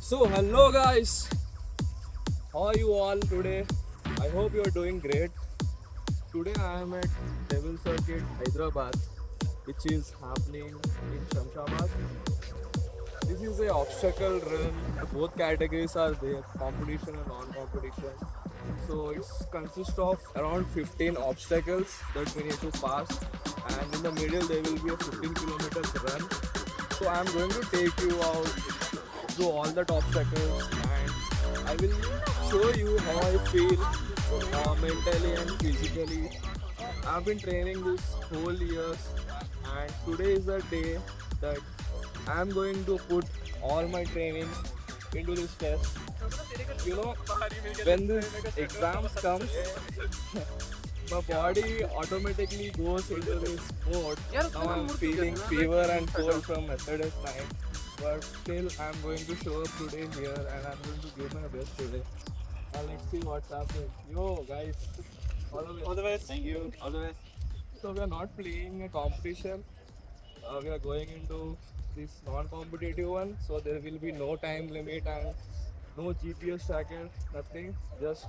So hello guys, how are you all today? I hope you are doing great. Today I am at Devil Circuit Hyderabad, which is happening in Shamshabad. This is a obstacle run. Both categories are there, competition and non-competition. So it consists of around 15 obstacles that we need to pass, and in the middle there will be a 15 kilometers run. So I am going to take you out through all the obstacles, and I will show you how I feel mentally and physically. I've been training this whole years, and today is the day that I'm going to put all my training into this test. You know, when this exams comes, my body automatically goes into this mode. Now I'm feeling fever and cold from yesterday's night, but still I'm going to show up today here and I'm going to give my best today. Now let's see what's happening. Yo guys, all the best. All the best. Thank you. All the best. So we are not playing a competition. We are going into this non-competitive one, so there will be no time limit and no GPS tracker, nothing. Just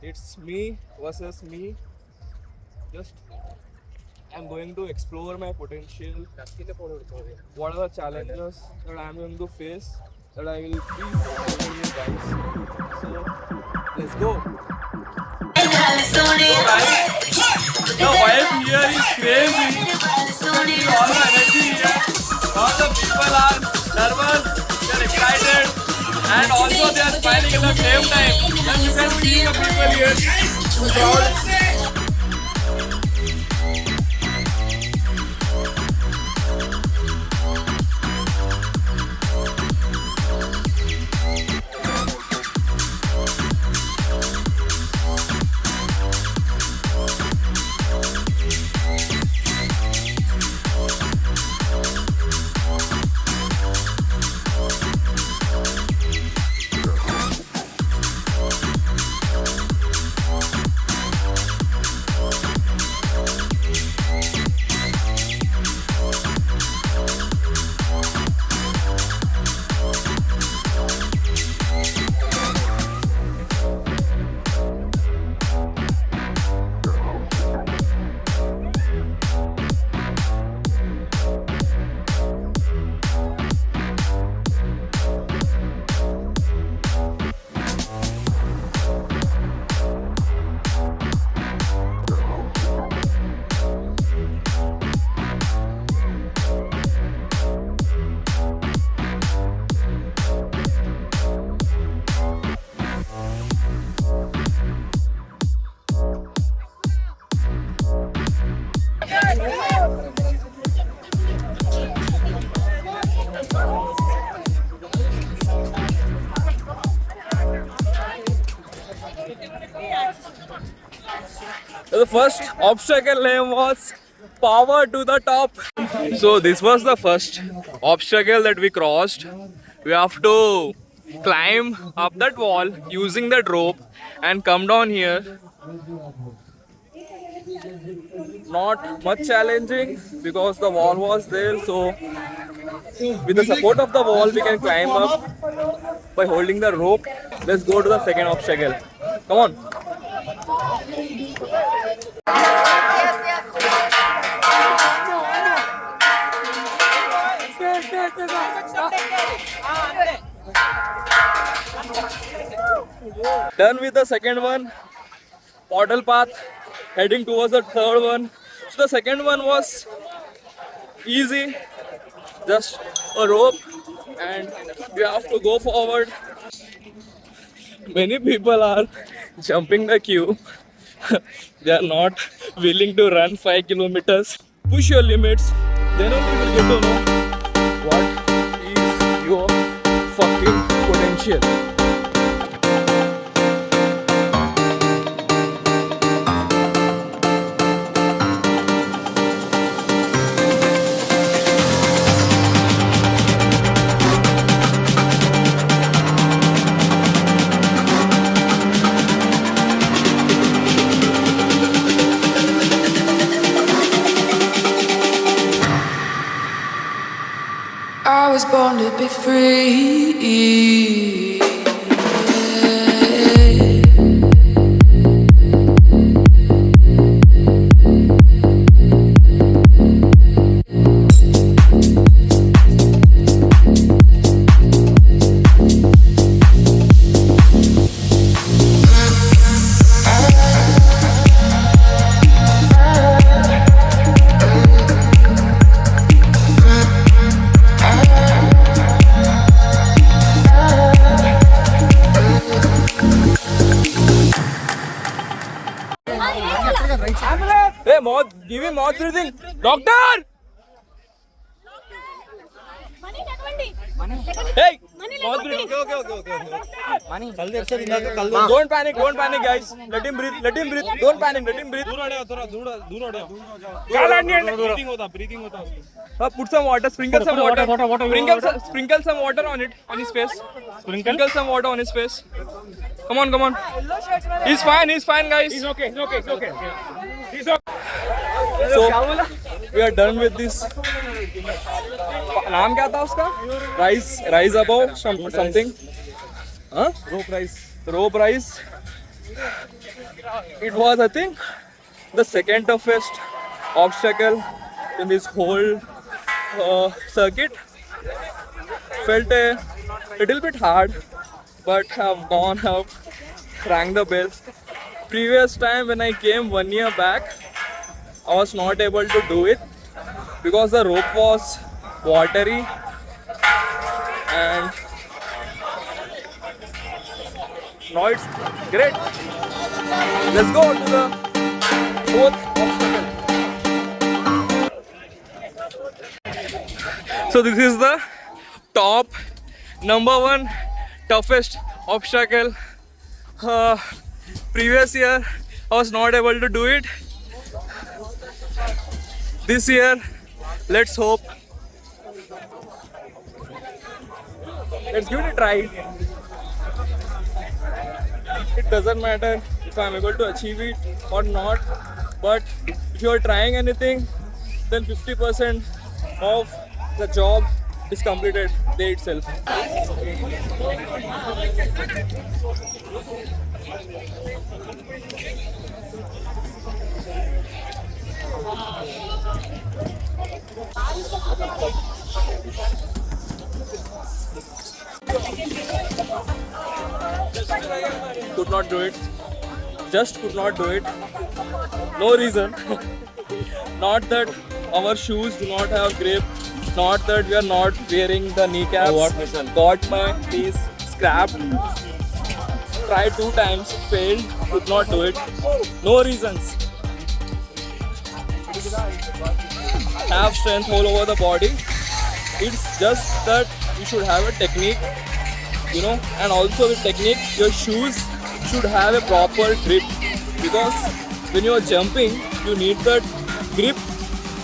it's me versus me. Just I'm going to explore my potential. What are the challenges that I'm going to face? That I will be showing you guys. So let's go. The vibe here is crazy. All the energy here. All the people are nervous, they're excited, and also they are smiling at the same time. And you can see the people here. The crowd. The first obstacle name was Power to the Top. So this was the first obstacle that we crossed. We have to climb up that wall using that rope and come down here. Not much challenging because the wall was there. So with the support of the wall we can climb up by holding the rope. Let's go to the second obstacle. Come on. Done with the second one. Portal path, heading towards the third one. So the second one was easy, just a rope, and you have to go forward. Many people are jumping the queue. They are not willing to run 5 kilometers. Push your limits, then only you will get to know what is your fucking potential. I was born to be free. mouth breathing. Doctor! Hey! Mouth breathing. Don't panic, guys. Let him breathe. Don't panic, let him breathe. Put some water, sprinkle some water. Sprinkle some water on his face. Sprinkle some water on his face. Come on. He's fine, guys. He's okay. So, we are done with this. नाम क्या था उसका? Rise above something. Huh? Rope rise. It was, I think, the second toughest obstacle in this whole circuit. Felt a little bit hard, but have gone up, rang the bell. Previous time when I came 1 year back, I was not able to do it because the rope was watery and now it's great. Let's go to the fourth obstacle. So this is the top number 1 toughest obstacle. Previous year I was not able to do it. This year, let's hope. Let's give it a try. It doesn't matter if I'm able to achieve it or not, but if you are trying anything, then 50% of the job is completed day itself. Could not do it. Just could not do it. No reason. Not that our shoes do not have grip. Not that we are not wearing the kneecaps. Got my knees scrapped. Tried 2 times, failed. Could not do it. No reasons. Have strength all over the body. It's just that you should have a technique, and also with technique, your shoes should have a proper grip, because when you are jumping, you need that grip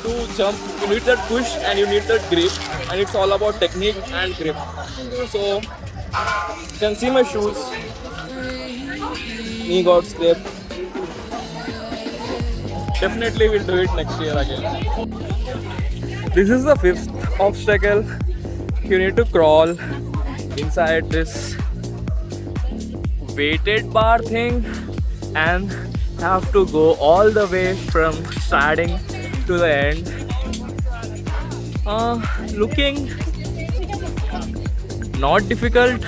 to jump, you need that push and you need that grip, and it's all about technique and grip. So, you can see my shoes, knee got scraped. Definitely we'll do it next year again. This is the 5th obstacle. You need to crawl inside this weighted bar thing and have to go all the way from starting to the end. Looking not difficult.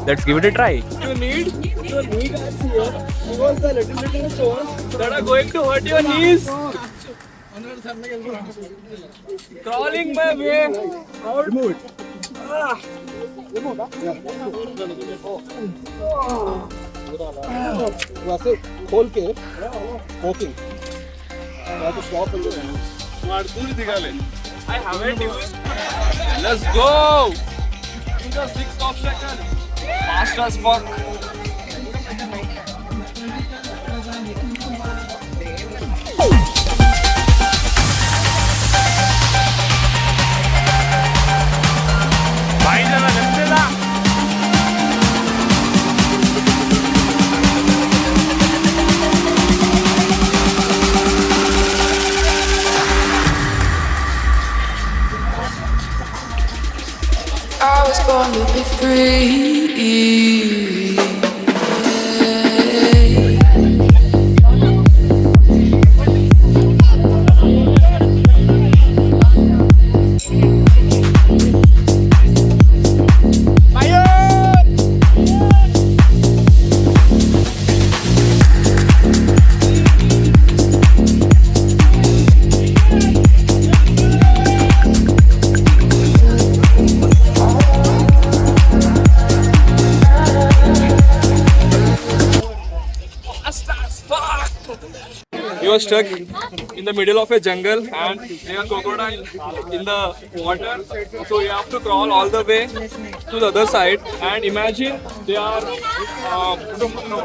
Let's give it a try. You need your knee guards here because the little stones that are going to hurt your knees. Crawling my way out. Remove it. वैसे खोल के smoking तो stop I haven't used. Let's go. To the 6th obstacle. Fast as fuck. I was born to be free. he was stuck in the middle of a jungle and there are crocodiles in the water. So you have to crawl all the way to the other side and imagine there are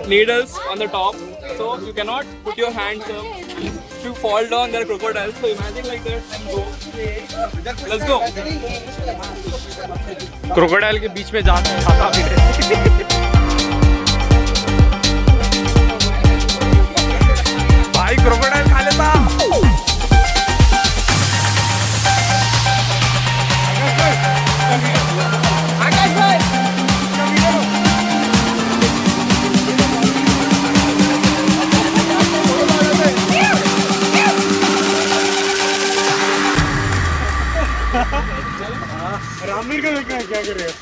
needles on the top. So you cannot put your hands up. If you fall down, there are crocodiles. So imagine like that and go. Let's go. Crocodile के बीच में जाता भी है। भाई crocodile खा लेता।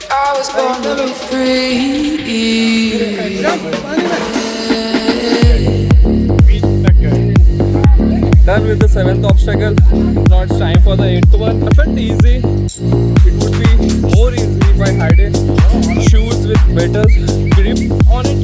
I was born to be free. Done with the 7th obstacle. Now it's time for the 8th one. I felt easy. It would be more easy if I had a shoes with better grip on it.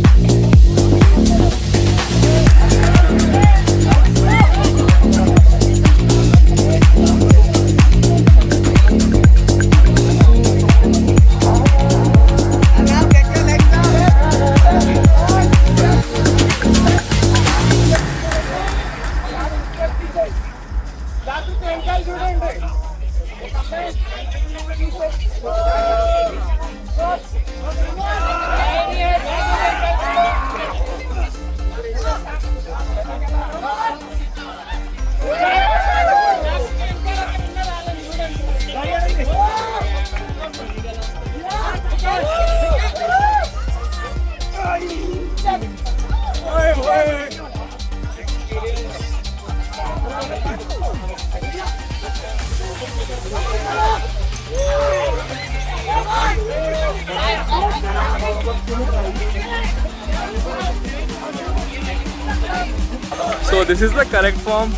So this is the correct form.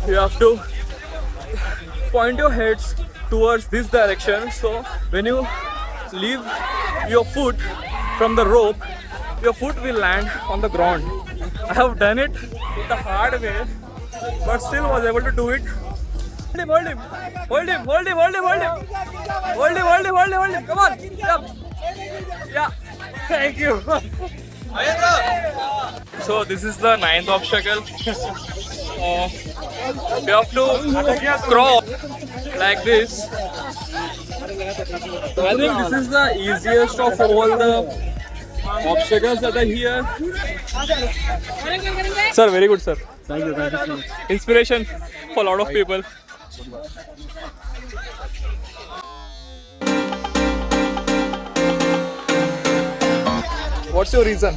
You have to point your heads towards this direction. So when you leave your foot from the rope, your foot will land on the ground. I have done it the hard way, but still was able to do it. Hold him, hold him, hold him, hold him, hold him, hold him, hold him, hold him, hold him. Come on, yeah. Thank you. So this is the 9th obstacle. You have to crawl like this. I think this is the easiest of all the obstacles that are here. Sir, very good, sir. Thank you so much. Inspiration for a lot of people. What's your reason?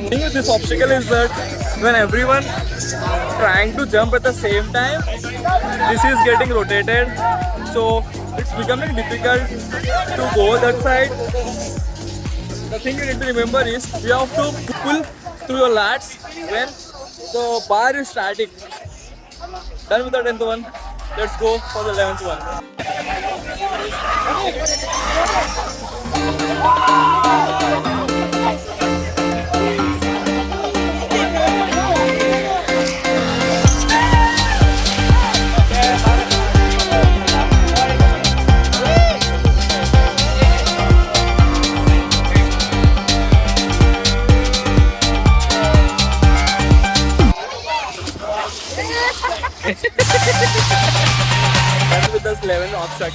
The thing with this obstacle is that when everyone trying to jump at the same time, this is getting rotated, so it's becoming difficult to go that side. The thing you need to remember is you have to pull through your lats when the bar is static. Done with the 10th one. Let's go for the 11th one.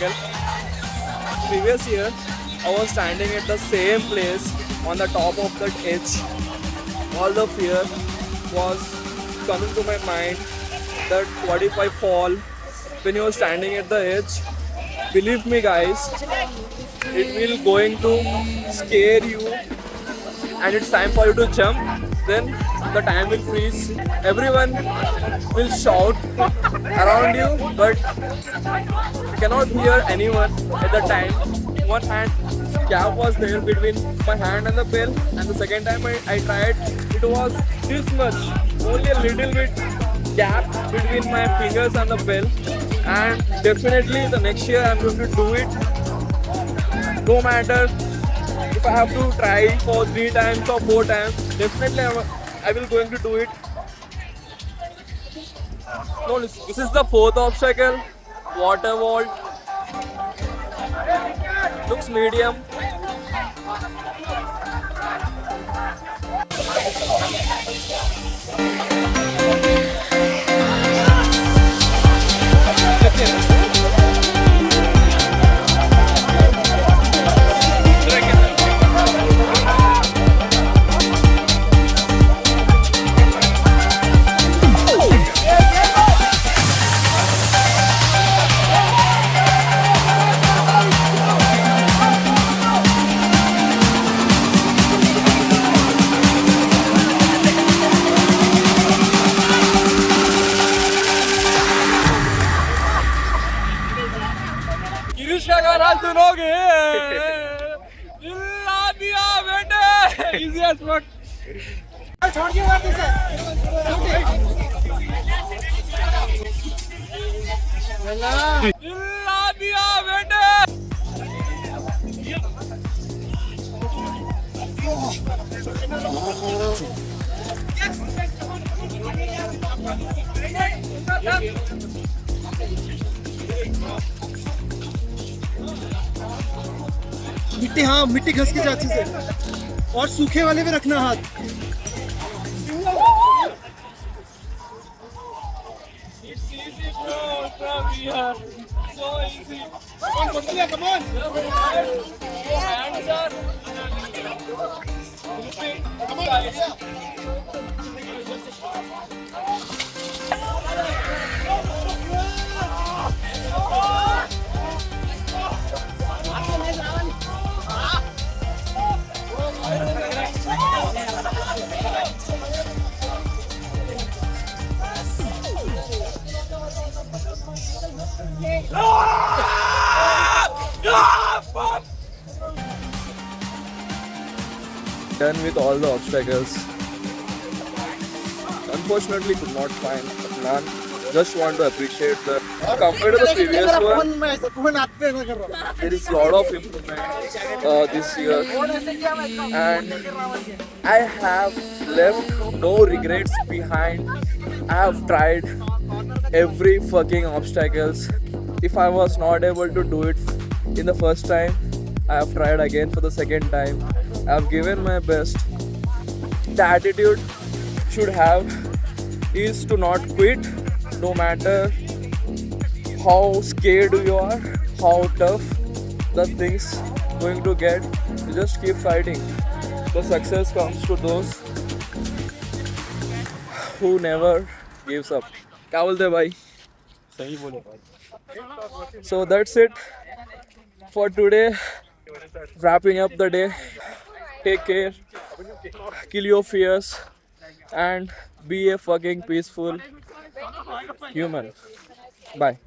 obstacle. Previous year, I was standing at the same place on the top of that edge. All the fear was coming to my mind that what if I fall when you're standing at the edge. Believe me guys, it will going to scare you and it's time for you to jump. Then the time will freeze. Everyone will shout around you, but you cannot hear anyone at the time. One hand gap was there between my hand and the bell, and the second time I tried, it was this much, only a little bit gap between my fingers and the bell. And definitely the next year I'm going to do it. No matter if I have to try for 3 times or 4 times, definitely I will going to do it. No, this is the 4th obstacle, water vault. Looks medium. Girish का गाना सुनोगे चिल्ला दिया बेटे easy as fuck छोड़ के बात इसे चिल्ला दिया बेटे मिट्टी, हाँ मिट्टी घस के अच्छे से, और सूखे वाले पे रखना हाथ. It's easy bro from here. So easy. Come on. Your hands are moving. Come on. Done with all the obstacles. Unfortunately, could not find a plan. Just want to appreciate the compared to the previous one. There is a lot of improvement this year, and I have left no regrets behind. I have tried every fucking obstacles. If I was not able to do it in the first time, I have tried again for the second time. I have given my best. The attitude should have is to not quit, no matter how scared you are, how tough the things going to get. You just keep fighting. The success comes to those who never gives up. क्या बोलते भाई? सही बोले भाई. So that's it for today. Wrapping up the day. Take care. Kill your fears and be a fucking peaceful human. Bye.